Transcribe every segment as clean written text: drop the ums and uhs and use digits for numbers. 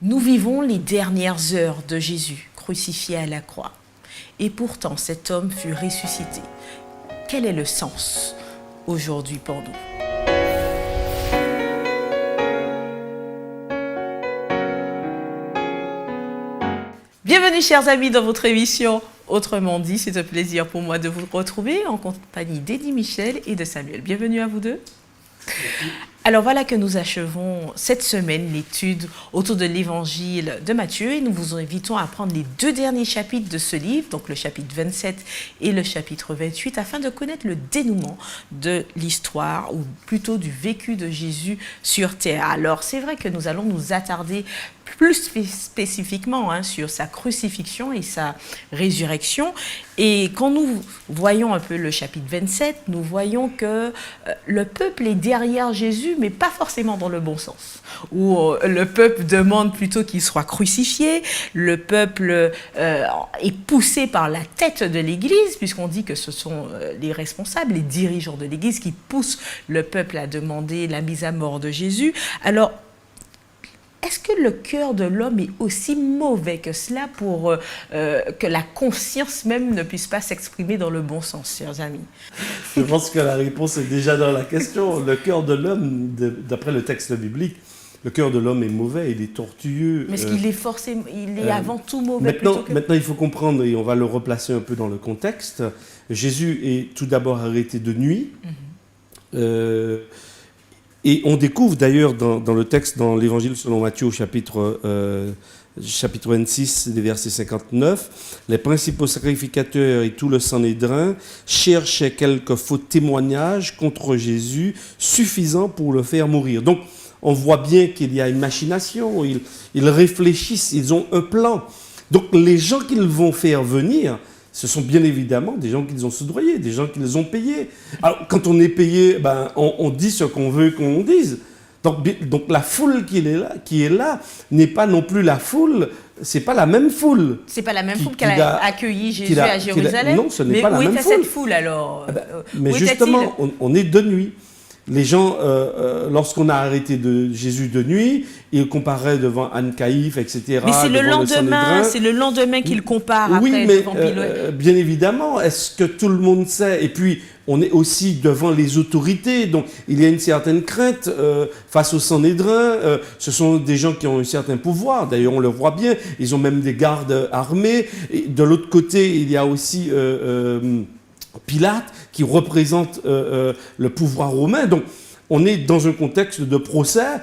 Nous vivons les dernières heures de Jésus, crucifié à la croix. Et pourtant, cet homme fut ressuscité. Quel est le sens aujourd'hui pour nous? Bienvenue, chers amis, dans votre émission Autrement dit. C'est un plaisir pour moi de vous retrouver en compagnie d'Eddie Michel et de Samuel. Bienvenue à vous deux. Merci. Alors voilà que nous achevons cette semaine l'étude autour de l'évangile de Matthieu et nous vous invitons à prendre les deux derniers chapitres de ce livre, donc le chapitre 27 et le chapitre 28, afin de connaître le dénouement de l'histoire, ou plutôt du vécu de Jésus sur terre. Alors c'est vrai que nous allons nous attarder plus spécifiquement sur sa crucifixion et sa résurrection. Et quand nous voyons un peu le chapitre 27, nous voyons que le peuple est derrière Jésus, mais pas forcément dans le bon sens. Où le peuple demande plutôt qu'il soit crucifié, le peuple est poussé par la tête de l'Église, puisqu'on dit que ce sont les responsables, les dirigeants de l'Église qui poussent le peuple à demander la mise à mort de Jésus. Alors, est-ce que le cœur de l'homme est aussi mauvais que cela pour que la conscience même ne puisse pas s'exprimer dans le bon sens, chers amis? Je pense que la réponse est déjà dans la question. Le cœur de l'homme, d'après le texte biblique, le cœur de l'homme est mauvais, il est tortueux. Mais est-ce qu'il est forcément, il est avant tout mauvais Maintenant, il faut comprendre, et on va le replacer un peu dans le contexte. Jésus est tout d'abord arrêté de nuit. Et on découvre d'ailleurs dans le texte, dans l'Évangile selon Matthieu, chapitre 26, des versets 59, les principaux sacrificateurs et tout le Sanhédrin cherchaient quelques faux témoignages contre Jésus suffisants pour le faire mourir. Donc, on voit bien qu'il y a une machination, ils réfléchissent, ils ont un plan. Donc, les gens qu'ils vont faire venir, ce sont bien évidemment des gens qu'ils ont soudoyés, des gens qu'ils ont payés. Alors, quand on est payé, on dit ce qu'on veut qu'on dise. Donc la foule qui est là n'est pas non plus la foule, c'est pas la même foule. C'est pas la même foule qu'elle a accueilli Jésus à Jérusalem. Non, ce n'est pas la même foule. Mais où était cette foule alors? Mais justement, on est de nuit. Les gens, lorsqu'on a arrêté Jésus de nuit, ils comparaient devant Anne Caïphe, etc. Mais c'est le lendemain qu'ils comparent après devant Pilate. Bien évidemment, est-ce que tout le monde sait? Et puis, on est aussi devant les autorités, donc il y a une certaine crainte face au Sanhédrin. Ce sont des gens qui ont un certain pouvoir, d'ailleurs on le voit bien, ils ont même des gardes armés. Et de l'autre côté, il y a aussi Pilate qui représente le pouvoir romain. Donc on est dans un contexte de procès.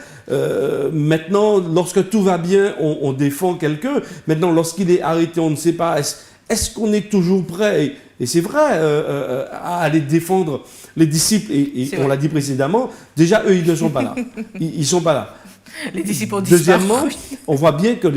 Maintenant, lorsque tout va bien, on défend quelqu'un. Maintenant, lorsqu'il est arrêté, on ne sait pas, est-ce qu'on est toujours prêt? Et c'est vrai, à aller défendre les disciples, et on l'a dit précédemment, déjà, eux, ils ne sont pas là. Ils ne sont pas là. Les disciples ont disparu. Deuxièmement, on voit bien que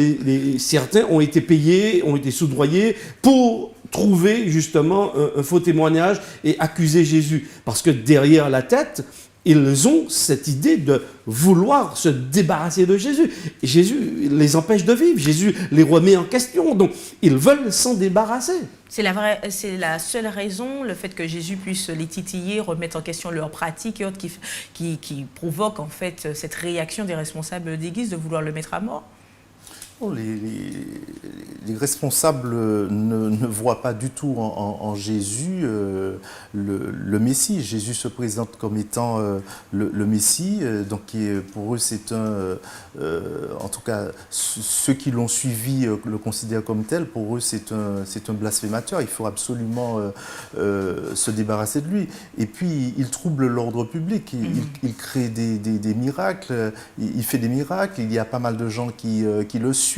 certains ont été payés, ont été soudoyés pour trouver justement un faux témoignage et accuser Jésus. Parce que derrière la tête, ils ont cette idée de vouloir se débarrasser de Jésus. Et Jésus les empêche de vivre. Jésus les remet en question. Donc, ils veulent s'en débarrasser. C'est la seule raison, le fait que Jésus puisse les titiller, remettre en question leurs pratiques et autres, qui provoque en fait cette réaction des responsables d'Église de vouloir le mettre à mort. Les responsables ne voient pas du tout en Jésus le Messie. Jésus se présente comme étant le Messie, donc pour eux c'est en tout cas ceux qui l'ont suivi le considèrent comme tel. Pour eux c'est un blasphémateur. Il faut absolument se débarrasser de lui. Et puis il trouble l'ordre public. Il crée des miracles. Il fait des miracles. Il y a pas mal de gens qui le suivent.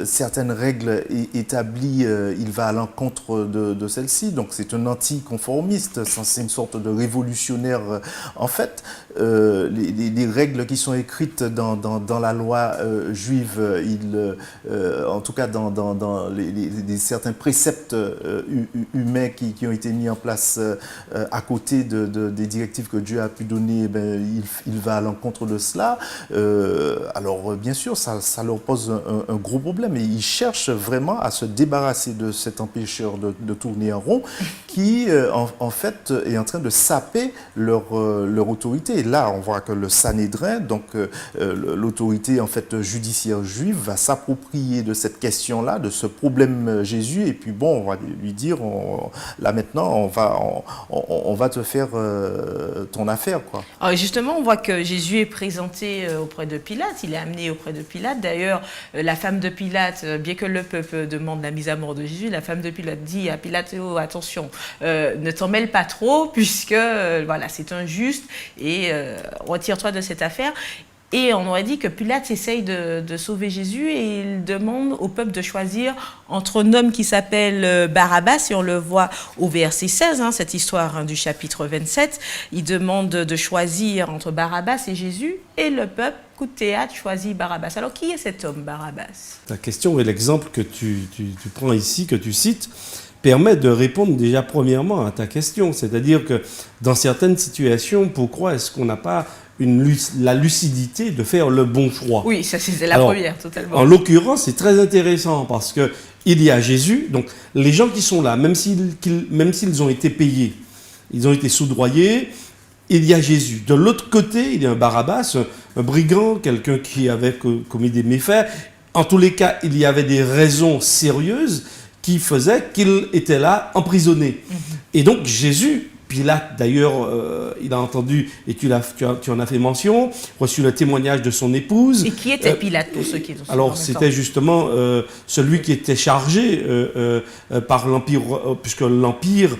Certaines règles établies, il va à l'encontre de celles-ci. Donc c'est un anticonformiste, c'est une sorte de révolutionnaire en fait. Les règles qui sont écrites dans la loi juive, en tout cas dans certains préceptes humains qui ont été mis en place à côté des directives que Dieu a pu donner, il va à l'encontre de cela. Alors bien sûr, ça ça leur pose un gros problème. Et ils cherchent vraiment à se débarrasser de cet empêcheur de tourner en rond qui, en fait, est en train de saper leur autorité. Et là, on voit que le Sanhédrin, donc l'autorité en fait judiciaire juive, va s'approprier de cette question-là, de ce problème Jésus. Et puis bon, on va lui dire, là maintenant, on va te faire ton affaire, quoi. Alors justement, on voit que Jésus est présenté auprès de Pilate, il est amené auprès de Pilate. D'ailleurs, la femme de Pilate, bien que le peuple demande la mise à mort de Jésus, la femme de Pilate dit à Pilate, oh, attention, ne t'en mêle pas trop, puisque voilà, c'est injuste, et retire-toi de cette affaire. Et on aurait dit que Pilate essaye de sauver Jésus et il demande au peuple de choisir entre un homme qui s'appelle Barabbas, et on le voit au verset 16, cette histoire du chapitre 27. Il demande de choisir entre Barabbas et Jésus, et le peuple, coup de théâtre, choisit Barabbas. Alors qui est cet homme, Barabbas? Ta question et l'exemple que tu prends ici, que tu cites, permet de répondre déjà premièrement à ta question. C'est-à-dire que dans certaines situations, pourquoi est-ce qu'on n'a pas la lucidité de faire le bon choix? Oui, ça c'est la première, totalement. En l'occurrence, c'est très intéressant parce que il y a Jésus, donc les gens qui sont là, même s'ils ont été payés, ils ont été soudoyés, il y a Jésus. De l'autre côté, il y a un Barabbas, un brigand, quelqu'un qui avait commis des méfaits. En tous les cas, il y avait des raisons sérieuses qui faisaient qu'il était là, emprisonné. Et donc Jésus, Pilate, d'ailleurs, il a entendu, et tu en as fait mention, reçu le témoignage de son épouse. Et qui était Pilate, pour ceux qui... Alors, c'était justement celui qui était chargé par l'Empire, puisque l'Empire,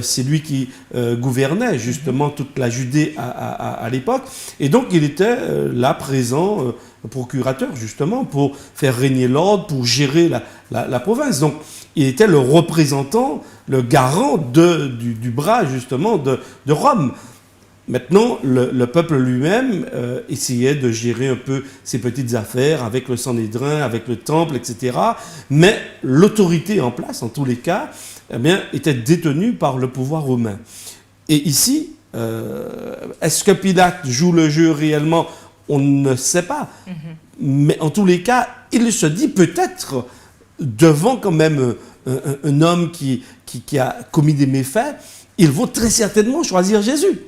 c'est lui qui gouvernait justement toute la Judée à l'époque. Et donc, il était là, présent, procurateur, justement, pour faire régner l'ordre, pour gérer la province. Donc, il était le représentant, le garant du bras, justement, de Rome. Maintenant, le peuple lui-même essayait de gérer un peu ses petites affaires avec le Sanhédrin, avec le temple, etc. Mais l'autorité en place, en tous les cas, eh bien, était détenue par le pouvoir romain. Et ici, est-ce que Pilate joue le jeu réellement? On ne sait pas. Mais en tous les cas, il se dit peut-être, devant quand même un homme qui a commis des méfaits, il vaut très certainement choisir Jésus.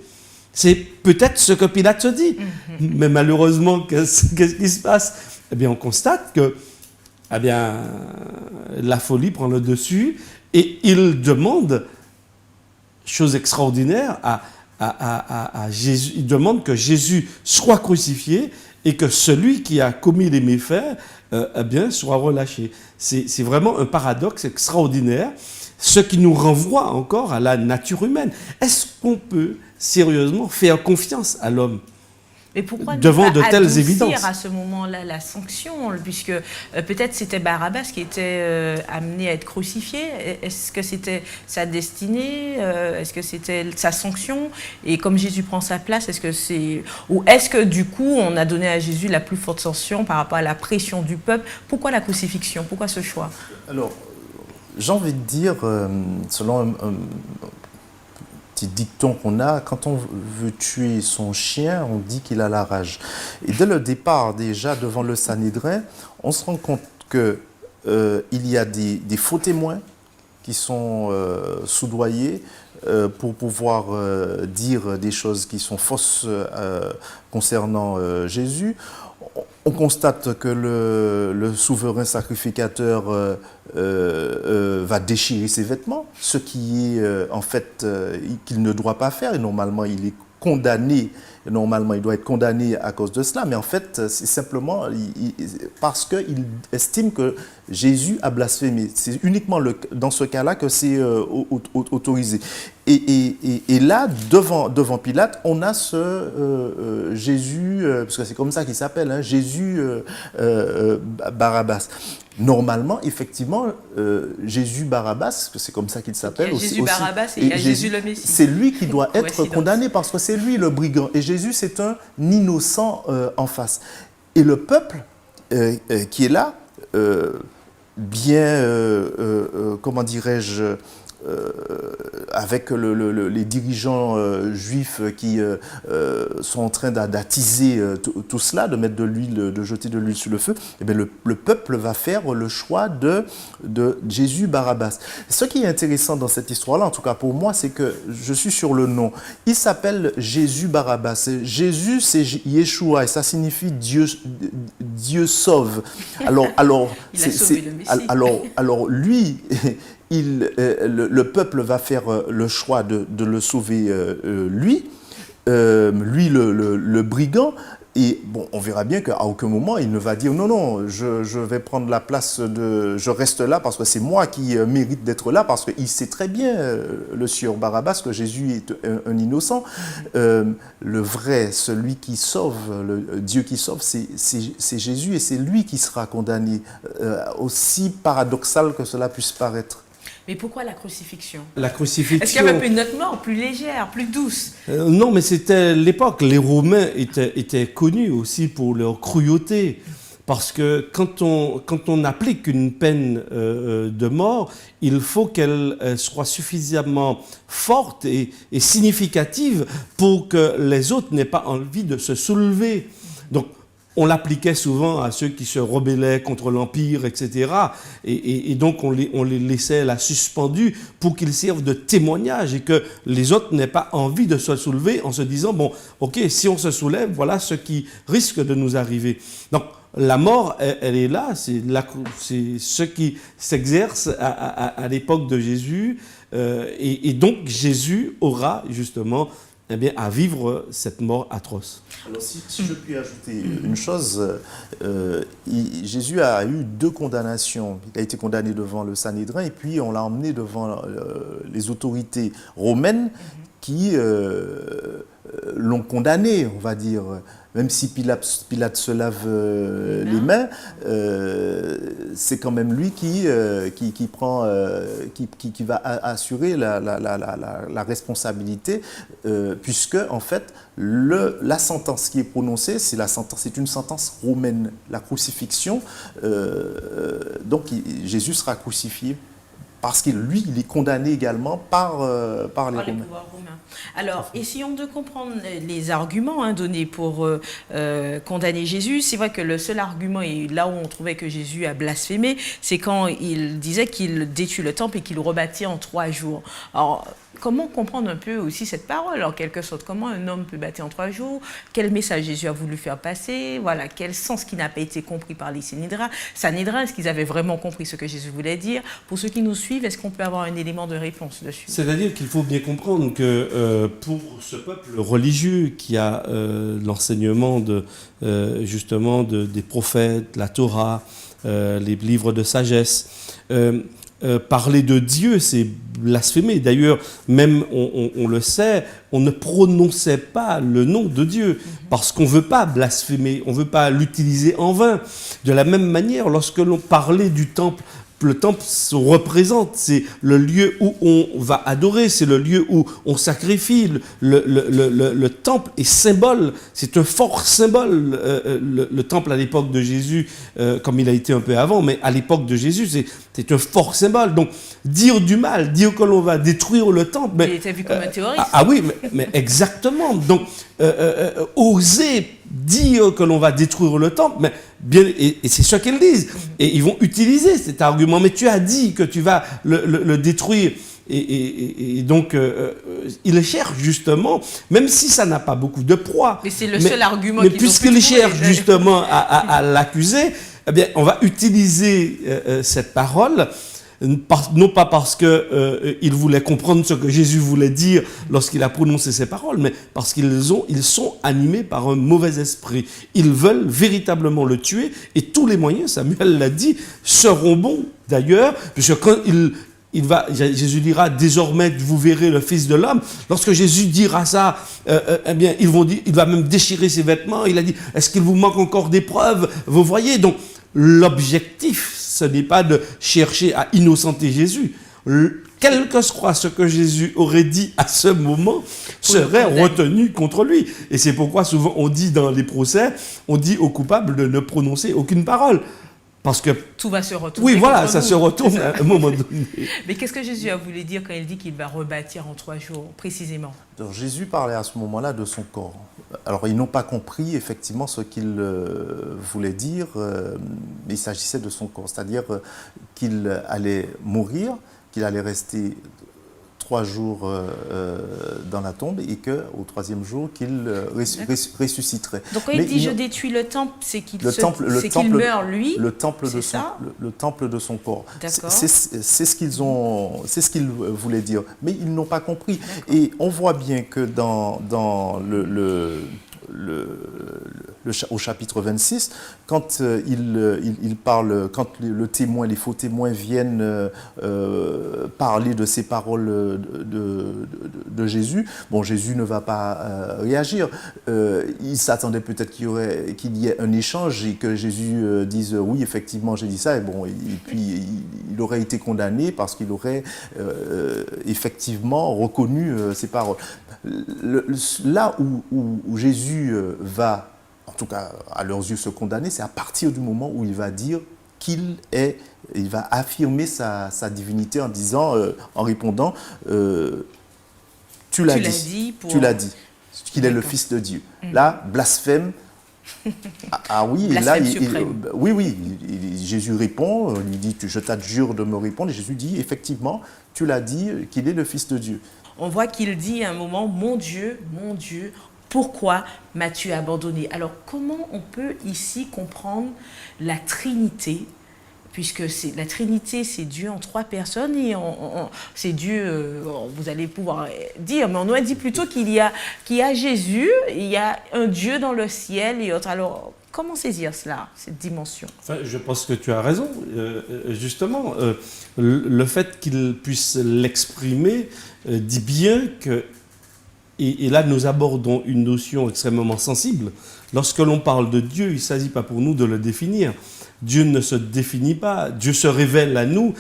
C'est peut-être ce que Pilate se dit. Mais malheureusement, qu'est-ce qui se passe? Eh bien, on constate que la folie prend le dessus et il demande, chose extraordinaire, à Jésus. Il demande que Jésus soit crucifié et que celui qui a commis les méfaits soit relâché. C'est vraiment un paradoxe extraordinaire, ce qui nous renvoie encore à la nature humaine. Est-ce qu'on peut sérieusement faire confiance à l'homme Mais pourquoi devant de telles évidences à ce moment-là la sanction, puisque peut-être c'était Barabbas qui était amené à être crucifié? Est-ce que c'était sa destinée? Est-ce que c'était sa sanction? Et comme Jésus prend sa place, est-ce que du coup on a donné à Jésus la plus forte sanction par rapport à la pression du peuple? Pourquoi la crucifixion? Pourquoi ce choix? Alors, j'ai envie de dire, selon un petit dicton qu'on a, quand on veut tuer son chien, on dit qu'il a la rage. Et dès le départ, déjà, devant le Sanhédrin, on se rend compte qu'il y a des faux témoins qui sont soudoyés pour pouvoir dire des choses qui sont fausses concernant Jésus. On constate que le souverain sacrificateur va déchirer ses vêtements, ce qui est en fait qu'il ne doit pas faire. Et normalement, il est condamné. Normalement, il doit être condamné à cause de cela. Mais en fait, c'est simplement parce qu'il estime que Jésus a blasphémé. C'est uniquement dans ce cas-là que c'est autorisé. Et là, devant Pilate, on a ce Jésus, parce que c'est comme ça qu'il s'appelle, Jésus Barabbas. Normalement, effectivement, Jésus Barabbas, c'est comme ça qu'il s'appelle aussi. Jésus Barabbas et il y a Jésus le Messie. C'est lui qui doit être condamné parce que c'est lui le brigand. Et Jésus, c'est un innocent en face. Et le peuple qui est là, comment dirais-je, avec les dirigeants juifs qui sont en train d'attiser tout cela, de mettre de l'huile, de jeter de l'huile sur le feu, eh bien le peuple va faire le choix de Jésus Barabbas. Ce qui est intéressant dans cette histoire-là, en tout cas pour moi, c'est que je suis sur le nom. Il s'appelle Jésus Barabbas. Jésus, c'est Yeshua et ça signifie Dieu sauve. Alors, il a sauvé le Messie. alors lui, le peuple va faire le choix de le sauver lui, le brigand. Et bon, on verra bien qu'à aucun moment, il ne va dire non, je vais prendre la place je reste là parce que c'est moi qui mérite d'être là, parce qu'il sait très bien, le sieur Barabbas, que Jésus est un innocent. Le vrai, celui qui sauve, le Dieu qui sauve, c'est Jésus et c'est lui qui sera condamné, aussi paradoxal que cela puisse paraître. Mais pourquoi la crucifixion? La crucifixion... Est-ce qu'il y avait une autre mort plus légère, plus douce? Non, mais c'était l'époque. Les Romains étaient connus aussi pour leur cruauté. Parce que quand on applique une peine de mort, il faut qu'elle soit suffisamment forte et significative pour que les autres n'aient pas envie de se soulever. Donc, on l'appliquait souvent à ceux qui se rebellaient contre l'Empire, etc. Et donc, on les laissait là suspendus pour qu'ils servent de témoignage et que les autres n'aient pas envie de se soulever en se disant, bon, ok, si on se soulève, voilà ce qui risque de nous arriver. Donc, la mort, elle est là, c'est ce qui s'exerce à l'époque de Jésus. Et donc, Jésus aura justement à vivre cette mort atroce. Alors, si je puis ajouter une chose, Jésus a eu 2 condamnations. Il a été condamné devant le Sanhédrin et puis on l'a emmené devant les autorités romaines qui l'ont condamné, on va dire. Même si Pilate se lave les mains, c'est quand même lui qui va assurer la responsabilité, puisque en fait la sentence qui est prononcée, c'est une sentence romaine, la crucifixion. Donc Jésus sera crucifié. Parce que lui, il est condamné également par les Romains. Alors, essayons de comprendre les arguments donnés pour condamner Jésus. C'est vrai que le seul argument, et là où on trouvait que Jésus a blasphémé, c'est quand il disait qu'il détruit le temple et qu'il le rebâtit en 3 jours. Alors, comment comprendre un peu aussi cette parole, en quelque sorte? Comment un homme peut bâtir en 3 jours? Quel message Jésus a voulu faire passer? Voilà, quel sens qui n'a pas été compris par les Sanhédrins? Est-ce qu'ils avaient vraiment compris ce que Jésus voulait dire? Pour ceux qui nous suivent, est-ce qu'on peut avoir un élément de réponse dessus? C'est-à-dire qu'il faut bien comprendre que pour ce peuple religieux qui a l'enseignement justement des prophètes, la Torah, les livres de sagesse, parler de Dieu, c'est blasphémer. D'ailleurs, même on le sait, on ne prononçait pas le nom de Dieu parce qu'on ne veut pas blasphémer, on ne veut pas l'utiliser en vain. De la même manière, lorsque l'on parlait du temple, le temple se représente, c'est le lieu où on va adorer, c'est le lieu où on sacrifie. Le temple est symbole, c'est un fort symbole. Le temple à l'époque de Jésus, comme il a été un peu avant, mais à l'époque de Jésus, c'est un fort symbole. Donc, dire du mal, dire que l'on va détruire le temple... Il était vu comme un terroriste. Ah oui, mais exactement. Donc, oser dire que l'on va détruire le temple, mais bien, et c'est ce qu'ils disent. Et ils vont utiliser cet argument. Mais tu as dit que tu vas le détruire. Et donc, ils cherchent justement, même si ça n'a pas beaucoup de poids. Mais c'est le seul argument qu'ils ont. Mais puisqu'ils cherchent justement à l'accuser, eh bien, on va utiliser cette parole. Non pas parce qu'ils voulaient comprendre ce que Jésus voulait dire lorsqu'il a prononcé ces paroles, mais parce qu'ils sont animés par un mauvais esprit. Ils veulent véritablement le tuer et tous les moyens, Samuel l'a dit, seront bons d'ailleurs, puisque quand Jésus dira désormais vous verrez le Fils de l'homme. Lorsque Jésus dira ça, eh bien il va même déchirer ses vêtements. Il a dit est-ce qu'il vous manque encore des preuves? Vous voyez, donc l'objectif, ce n'est pas de chercher à innocenter Jésus. Quel que soit ce que Jésus aurait dit à ce moment, serait retenu contre lui. Et c'est pourquoi souvent on dit dans les procès, on dit au coupable de ne prononcer aucune parole. Parce que, Tout va se retourner. oui, voilà, contre ça nous. se retourne à un moment donné. Mais qu'est-ce que Jésus a voulu dire quand il dit qu'il va rebâtir en 3 jours, précisément? Alors, Jésus parlait à ce moment-là de son corps. Alors, ils n'ont pas compris effectivement ce qu'il voulait dire, mais il s'agissait de son corps, c'est-à-dire qu'il allait mourir, qu'il allait rester 3 jours dans la tombe et qu'au 3e jour, qu'il ressusciterait. Donc quand il Mais dit je détruis le temple, c'est qu'il meurt lui. Le temple c'est de ça le temple de son corps. D'accord. C'est ce qu'ils voulaient dire. Mais ils n'ont pas compris. Et on voit bien que dans au chapitre 26, quand il parle, quand les faux témoins viennent parler de ces paroles de Jésus, bon, Jésus ne va pas réagir. Il s'attendait peut-être qu'il y ait un échange et que Jésus dise oui, effectivement, j'ai dit ça, et bon, et puis il aurait été condamné parce qu'il aurait effectivement reconnu ces paroles. Là où Jésus va, en tout cas à leurs yeux, se condamner, c'est à partir du moment où il va dire il va affirmer sa divinité en disant, en répondant, tu l'as dit, qu'il est le Fils de Dieu. Là, blasphème. Ah oui, et là, Jésus répond, lui dit, je t'adjure de me répondre, et Jésus dit, effectivement, tu l'as dit, qu'il est le Fils de Dieu. On voit qu'il dit à un moment, mon Dieu, pourquoi m'as-tu abandonné? Alors, comment on peut ici comprendre la Trinité? Puisque la Trinité, c'est Dieu en 3 personnes, et c'est Dieu, vous allez pouvoir dire, mais on aurait dit plutôt qu'il y a Jésus, il y a un Dieu dans le ciel et autres. Alors, comment saisir cela, cette dimension? Enfin, je pense que tu as raison. Justement, le fait qu'il puisse l'exprimer dit bien que, et là nous abordons une notion extrêmement sensible, lorsque l'on parle de Dieu, il ne s'agit pas pour nous de le définir. Dieu ne se définit pas, Dieu se révèle à nous,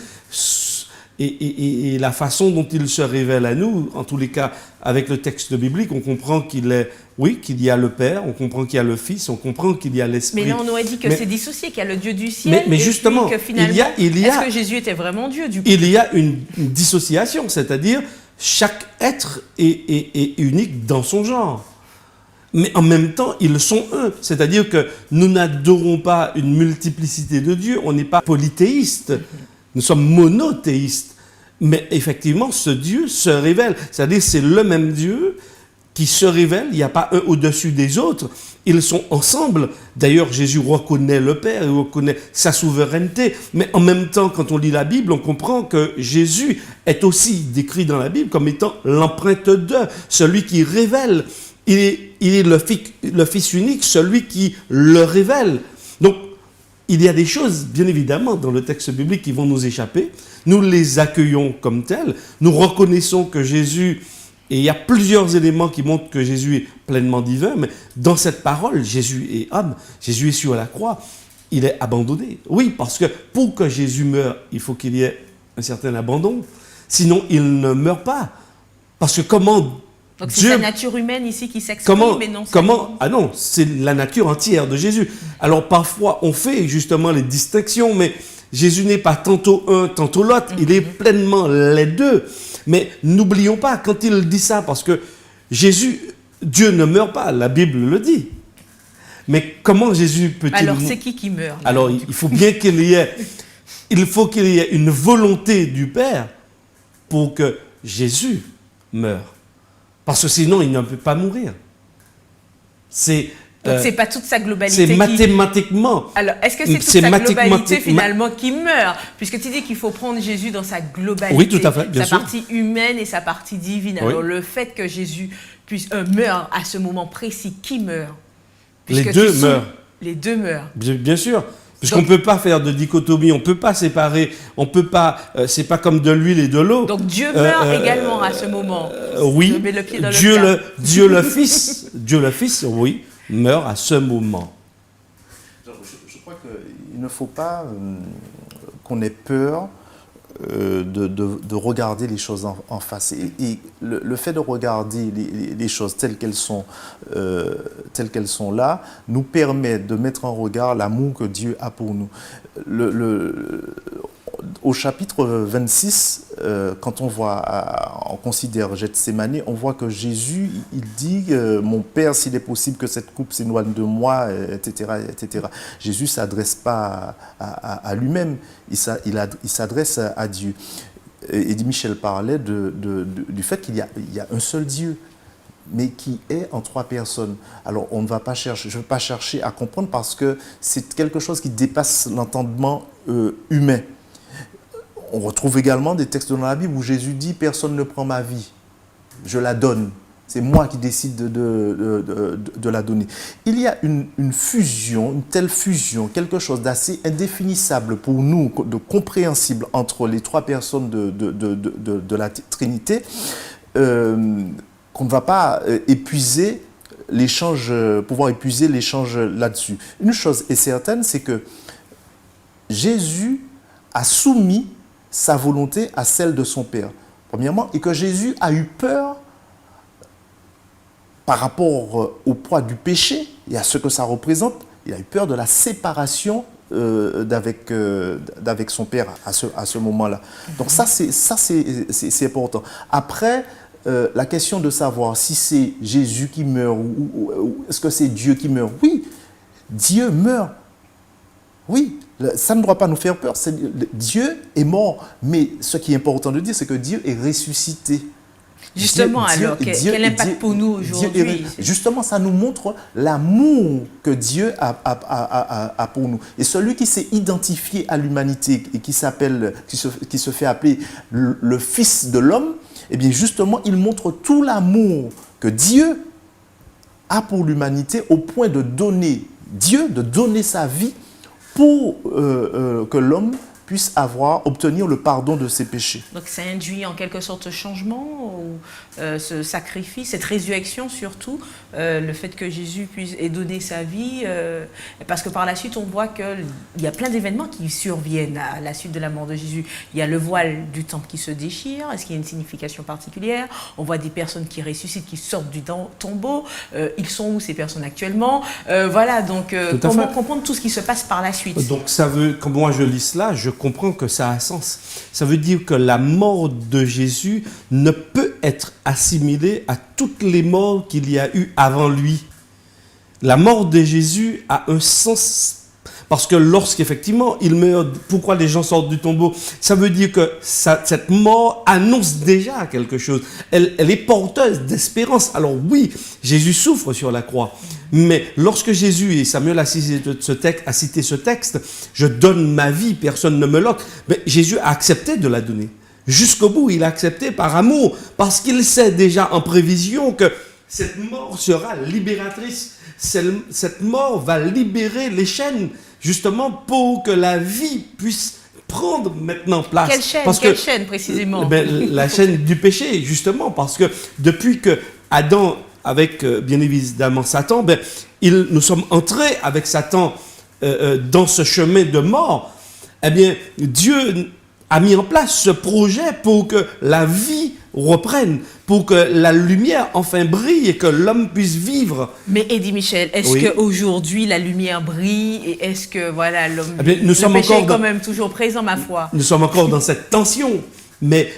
et la façon dont il se révèle à nous, en tous les cas, avec le texte biblique, on comprend qu'il y a le Père, on comprend qu'il y a le Fils, on comprend qu'il y a l'Esprit. Mais là, on aurait dit que c'est dissocié, qu'il y a le Dieu du ciel, mais justement, et que finalement, est-ce que Jésus était vraiment Dieu du coup? Il y a une dissociation, c'est-à-dire chaque être est unique dans son genre. Mais en même temps, ils sont un. C'est-à-dire que nous n'adorons pas une multiplicité de dieux, on n'est pas polythéiste, nous sommes monothéistes. Mais effectivement, ce Dieu se révèle. C'est-à-dire c'est le même Dieu qui se révèle, il n'y a pas un au-dessus des autres, ils sont ensemble. D'ailleurs, Jésus reconnaît le Père, il reconnaît sa souveraineté, mais en même temps, quand on lit la Bible, on comprend que Jésus est aussi décrit dans la Bible comme étant l'empreinte de, celui qui révèle. Il est le Fils unique, celui qui le révèle. Donc, il y a des choses, bien évidemment, dans le texte biblique qui vont nous échapper. Nous les accueillons comme tels. Nous reconnaissons que Jésus, et il y a plusieurs éléments qui montrent que Jésus est pleinement divin, mais dans cette parole, Jésus est homme, Jésus est sur la croix, il est abandonné. Oui, parce que pour que Jésus meure, il faut qu'il y ait un certain abandon. Sinon, il ne meurt pas. Parce que comment... Donc c'est sa nature humaine ici qui s'exprime, mais non... Ah non, c'est la nature entière de Jésus. Alors parfois, on fait justement les distinctions, mais Jésus n'est pas tantôt un, tantôt l'autre. Il est pleinement les deux. Mais n'oublions pas, quand il dit ça, parce que Dieu ne meurt pas, la Bible le dit. Mais comment Jésus peut-il... Alors c'est qui meurt là, alors il faut bien qu'il y ait une volonté du Père pour que Jésus meure. Parce que sinon, il ne peut pas mourir. Donc, c'est pas toute sa globalité. C'est mathématiquement. Alors, est-ce que c'est toute sa globalité finalement qui meurt? Puisque tu dis qu'il faut prendre Jésus dans sa globalité. Oui, tout à fait, bien sûr. Sa partie humaine et sa partie divine. Oui. Alors, le fait que Jésus meure à ce moment précis, qui meurt? Les deux meurent. Les deux meurent. Bien sûr. Puisqu'on ne peut pas faire de dichotomie, on ne peut pas séparer, on peut pas, c'est pas comme de l'huile et de l'eau. Donc Dieu meurt également à ce moment. Oui, Je mets le pied dans Dieu le Fils, oui, meurt à ce moment. Je crois qu'il ne faut pas qu'on ait peur de regarder les choses en face. Et le fait de regarder les choses telles qu'elles sont là, nous permet de mettre en regard l'amour que Dieu a pour nous. Au chapitre 26, quand on considère Gethsémanie, on voit que Jésus, il dit « Mon Père, s'il est possible que cette coupe s'éloigne de moi, etc. etc. » Jésus ne s'adresse pas à lui-même, il s'adresse à Dieu. Eddie Michel parlait du fait qu'il y a un seul Dieu, mais qui est en trois personnes. Alors, on ne va pas chercher, je ne veux pas chercher à comprendre parce que c'est quelque chose qui dépasse l'entendement humain. On retrouve également des textes dans la Bible où Jésus dit « Personne ne prend ma vie, je la donne. C'est moi qui décide de la donner. » Il y a une fusion, une telle fusion, quelque chose d'assez indéfinissable pour nous, de compréhensible entre les trois personnes de la Trinité, qu'on ne va pas pouvoir épuiser l'échange là-dessus. Une chose est certaine, c'est que Jésus a soumis sa volonté à celle de son Père, premièrement, et que Jésus a eu peur par rapport au poids du péché et à ce que ça représente. Il a eu peur de la séparation d'avec son Père à ce moment-là. Donc ça, c'est important. Après, la question de savoir si c'est Jésus qui meurt ou est-ce que c'est Dieu qui meurt. Oui, Dieu meurt. Oui, ça ne doit pas nous faire peur. Dieu est mort. Mais ce qui est important de dire, c'est que Dieu est ressuscité. Justement, quel impact pour nous aujourd'hui? Justement, ça nous montre l'amour que Dieu a pour nous. Et celui qui s'est identifié à l'humanité et qui se fait appeler le Fils de l'homme, eh bien justement, il montre tout l'amour que Dieu a pour l'humanité au point de donner sa vie pour que l'homme puisse obtenir le pardon de ses péchés. Donc ça induit en quelque sorte ce changement, ou ce sacrifice, cette résurrection surtout, le fait que Jésus ait donné sa vie, parce que par la suite on voit qu'il y a plein d'événements qui surviennent à la suite de la mort de Jésus. Il y a le voile du temple qui se déchire, est-ce qu'il y a une signification particulière? On voit des personnes qui ressuscitent, qui sortent du tombeau, ils sont où ces personnes actuellement? Voilà, donc comment comprendre tout ce qui se passe par la suite? Donc ça veut, quand moi je lis cela, je comprends que ça a sens. Ça veut dire que la mort de Jésus ne peut être assimilée à toutes les morts qu'il y a eu avant lui. La mort de Jésus a un sens parce que lorsqu'effectivement il meurt, pourquoi les gens sortent du tombeau? Ça veut dire que cette mort annonce déjà quelque chose. Elle est porteuse d'espérance. Alors oui, Jésus souffre sur la croix. Mais lorsque Jésus, et Samuel a cité ce texte, je donne ma vie, personne ne me l'ôte. Mais Jésus a accepté de la donner. Jusqu'au bout, il a accepté par amour, parce qu'il sait déjà en prévision que cette mort sera libératrice. Cette mort va libérer les chaînes, justement pour que la vie puisse prendre maintenant place. Quelle chaîne précisément? La chaîne du péché, justement, parce que depuis que Adam, avec bien évidemment Satan, nous sommes entrés avec Satan dans ce chemin de mort. Eh bien, Dieu a mis en place ce projet pour que la vie reprenne, pour que la lumière enfin brille et que l'homme puisse vivre. Mais Eddie Michel, est-ce qu'aujourd'hui la lumière brille et est-ce que voilà, l'homme, le péché est quand même toujours présent, ma foi? Nous sommes encore dans cette tension, mais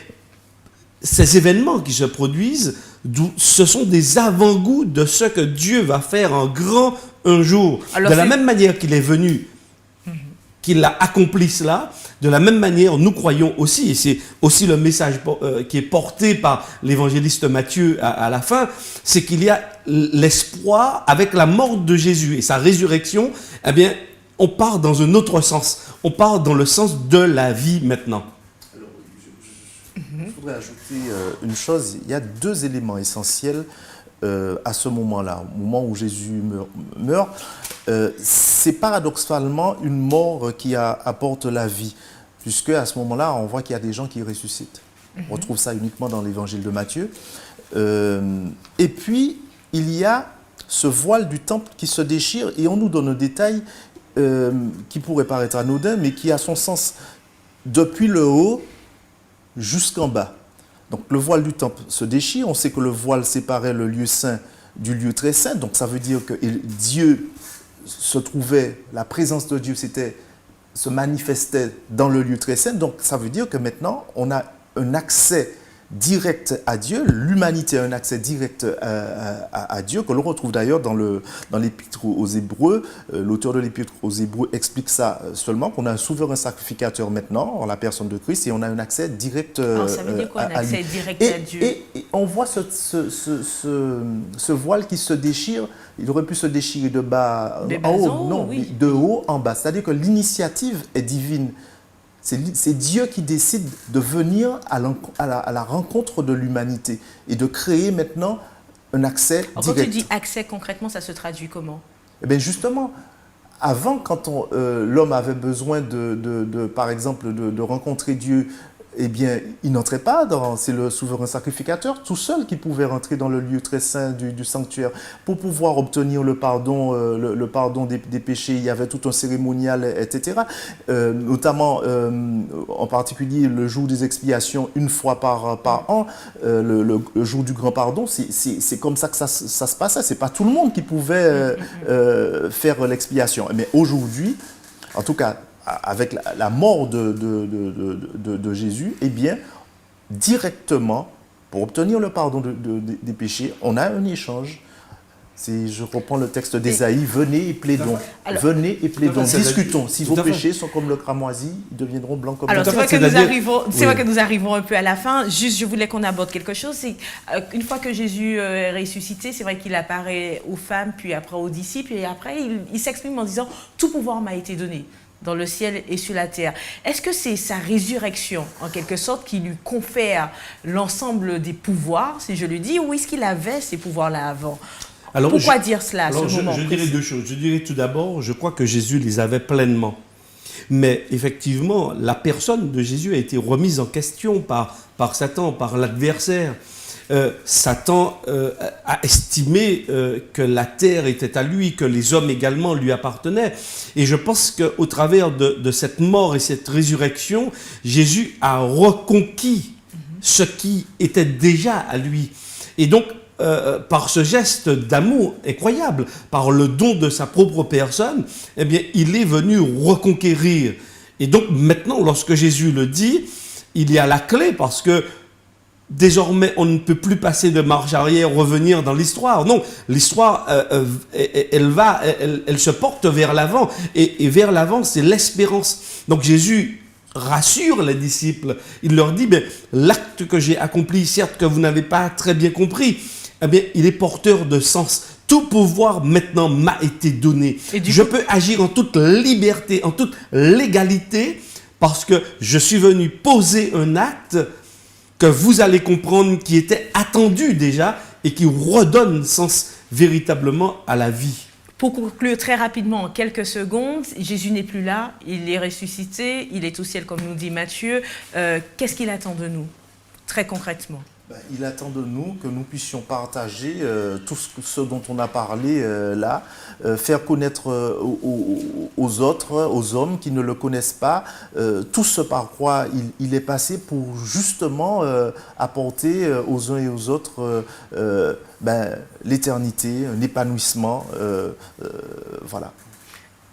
ces événements qui se produisent, ce sont des avant-goûts de ce que Dieu va faire en grand un jour. Alors, de la même manière qu'il est venu, qu'il a accompli cela, de la même manière, nous croyons aussi, et c'est aussi le message qui est porté par l'évangéliste Matthieu à la fin, c'est qu'il y a l'espoir avec la mort de Jésus et sa résurrection. Eh bien, on part dans un autre sens. On part dans le sens de la vie maintenant. Je voudrais ajouter une chose. Il y a deux éléments essentiels à ce moment-là, au moment où Jésus meurt. C'est paradoxalement une mort qui apporte la vie, puisque à ce moment-là, on voit qu'il y a des gens qui ressuscitent. On retrouve ça uniquement dans l'évangile de Matthieu. Et puis, il y a ce voile du temple qui se déchire, et on nous donne un détail qui pourrait paraître anodin, mais qui a son sens. Depuis le haut, jusqu'en bas. Donc le voile du temple se déchire. On sait que le voile séparait le lieu saint du lieu très saint. Donc ça veut dire que Dieu se trouvait, la présence de Dieu se manifestait dans le lieu très saint. Donc ça veut dire que maintenant on a un accès direct à Dieu, l'humanité a un accès direct à Dieu, que l'on retrouve d'ailleurs dans l'Épître aux Hébreux. L'auteur de l'Épître aux Hébreux explique ça seulement, qu'on a un souverain sacrificateur maintenant, en la personne de Christ, et on a un accès direct à lui. Alors ça veut dire quoi, un accès direct à Dieu? Et on voit ce voile qui se déchire. Il aurait pu se déchirer de bas en haut, non, oui. de haut en bas. C'est-à-dire que l'initiative est divine. C'est Dieu qui décide de venir à la rencontre de l'humanité et de créer maintenant un accès direct. Quand tu dis accès, concrètement, ça se traduit comment? Eh bien justement, avant, quand l'homme avait besoin, par exemple, de rencontrer Dieu, eh bien, il n'entrait pas c'est le souverain sacrificateur tout seul qui pouvait rentrer dans le lieu très saint du sanctuaire. Pour pouvoir obtenir le pardon, des péchés, il y avait tout un cérémonial, etc. Notamment, en particulier, le jour des expiations, une fois par an, le jour du grand pardon, c'est comme ça que ça se passait. C'est pas tout le monde qui pouvait faire l'expiation. Mais aujourd'hui, en tout cas, avec la mort de Jésus, eh bien, directement, pour obtenir le pardon des péchés, on a un échange. Je reprends le texte d'Ésaïe, venez et plaidons. Venez et plaidons, discutons. Si vos péchés sont comme le cramoisi, ils deviendront blancs comme le Alors, c'est vrai que nous arrivons un peu à la fin. Juste, je voulais qu'on aborde quelque chose. C'est une fois que Jésus est ressuscité, c'est vrai qu'il apparaît aux femmes, puis après aux disciples, et après, il s'exprime en disant « Tout pouvoir m'a été donné ». Dans le ciel et sur la terre. Est-ce que c'est sa résurrection, en quelque sorte, qui lui confère l'ensemble des pouvoirs, si je le dis, ou est-ce qu'il avait ces pouvoirs-là avant? Pourquoi dire cela à ce moment? Je dirais deux choses. Je dirais tout d'abord, je crois que Jésus les avait pleinement. Mais effectivement, la personne de Jésus a été remise en question par Satan, par l'adversaire. Satan a estimé que la terre était à lui, que les hommes également lui appartenaient. Et je pense qu'au travers de cette mort et cette résurrection, Jésus a reconquis ce qui était déjà à lui. Et donc, par ce geste d'amour incroyable, par le don de sa propre personne, eh bien, il est venu reconquérir. Et donc, maintenant, lorsque Jésus le dit, il y a la clé parce que désormais, on ne peut plus passer de marche arrière, revenir dans l'histoire. Non, l'histoire, elle se porte vers l'avant. Et vers l'avant, c'est l'espérance. Donc Jésus rassure les disciples. Il leur dit, l'acte que j'ai accompli, certes que vous n'avez pas très bien compris, eh bien, il est porteur de sens. Tout pouvoir maintenant m'a été donné. Je peux agir en toute liberté, en toute légalité, parce que je suis venu poser un acte que vous allez comprendre qui était attendu déjà et qui redonne sens véritablement à la vie. Pour conclure très rapidement, en quelques secondes, Jésus n'est plus là, il est ressuscité, il est au ciel comme nous dit Matthieu. Qu'est-ce qu'il attend de nous, très concrètement? Il attend de nous que nous puissions partager tout ce dont on a parlé là, faire connaître aux autres, aux hommes qui ne le connaissent pas, tout ce par quoi il est passé pour justement apporter aux uns et aux autres l'éternité, un épanouissement. Voilà.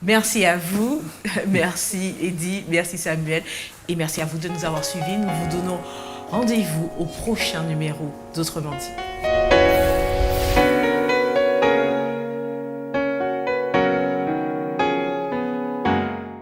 Merci à vous, merci Eddy, merci Samuel, et merci à vous de nous avoir suivis. Nous vous donnons rendez-vous au prochain numéro d'Autrement dit.